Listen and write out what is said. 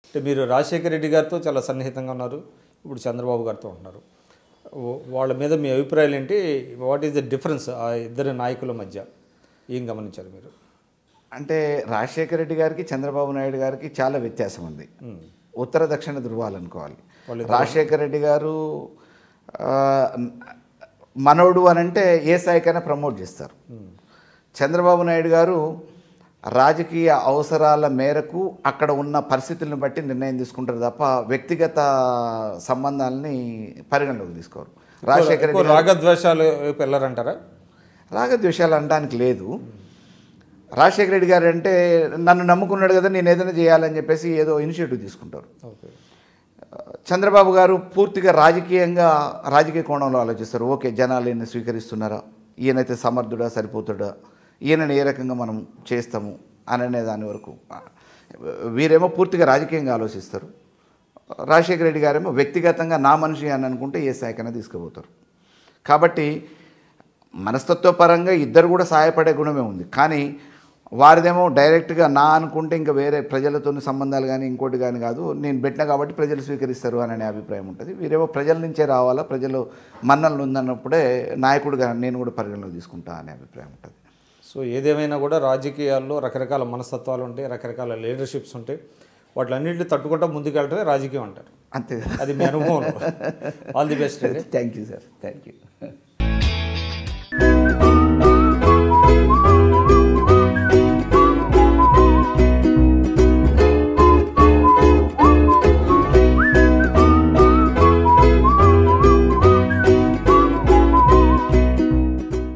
అంటే మీరు రాజశేఖర రెడ్డి గారితో చాలా సన్నిహితంగా ఉన్నారు, ఇప్పుడు చంద్రబాబు గారితో ఉంటున్నారు. వాళ్ళ మీద మీ అభిప్రాయాలు ఏంటి? వాట్ ఈస్ ద డిఫరెన్స్ ఆ ఇద్దరు నాయకుల మధ్య? ఏం గమనించారు మీరు? అంటే రాజశేఖర రెడ్డి గారికి చంద్రబాబు నాయుడు గారికి చాలా వ్యత్యాసం ఉంది. ఉత్తర దక్షిణ ధృవాలు అనుకోవాలి. రాజశేఖర రెడ్డి గారు మనోడు అని అంటే ఏ స్థాయికైనా ప్రమోట్ చేస్తారు. చంద్రబాబు నాయుడు గారు రాజకీయ అవసరాల మేరకు అక్కడ ఉన్న పరిస్థితులను బట్టి నిర్ణయం తీసుకుంటారు తప్ప వ్యక్తిగత సంబంధాలని పరిగణలోకి తీసుకోరు. రాజశేఖర రెడ్డి రాగద్వేషాలు వెళ్ళారంటారా? రాగద్వేషాలు అనడానికి లేదు. రాజశేఖర రెడ్డి గారు అంటే నన్ను నమ్ముకున్నాడు కదా, నేను ఏదైనా చేయాలని చెప్పేసి ఏదో ఇనిషియేటివ్ తీసుకుంటారు. చంద్రబాబు గారు పూర్తిగా రాజకీయ కోణంలో ఆలోచిస్తారు. ఓకే, జనాలు ఈయన స్వీకరిస్తున్నారా, ఈయనైతే సమర్థుడా, సరిపోతాడా, ఈయనని ఏ రకంగా మనం చేస్తాము అనే దాని వరకు వీరేమో పూర్తిగా రాజకీయంగా ఆలోచిస్తారు. రాజశేఖర రెడ్డి గారేమో వ్యక్తిగతంగా నా మనిషి అని అనుకుంటే ఏ స్థాయికైనా తీసుకుపోతారు. కాబట్టి మనస్తత్వపరంగా ఇద్దరు కూడా సహాయపడే గుణమే ఉంది. కానీ వారిదేమో డైరెక్ట్గా నా అనుకుంటే ఇంకా వేరే ప్రజలతో సంబంధాలు కానీ ఇంకోటి కానీ కాదు, నేను పెట్టినా కాబట్టి ప్రజలు స్వీకరిస్తారు అనే అభిప్రాయం ఉంటుంది. వీరేమో ప్రజల నుంచే రావాలా, ప్రజలు మన్నలు ఉందన్నప్పుడే నాయకుడిగా నేను కూడా పరిగణలోకి తీసుకుంటా అనే అభిప్రాయం ఉంటుంది. సో ఏదేమైనా కూడా రాజకీయాల్లో రకరకాల మనస్తత్వాలు ఉంటాయి, రకరకాల లీడర్షిప్స్ ఉంటాయి. వాటిలన్నింటినీ తట్టుకుంటా ముందుకెళ్ళటమే రాజకీయం అంటారు. అంతే, అది మీ అనుభవం. All the best. Thank you sir, thank you.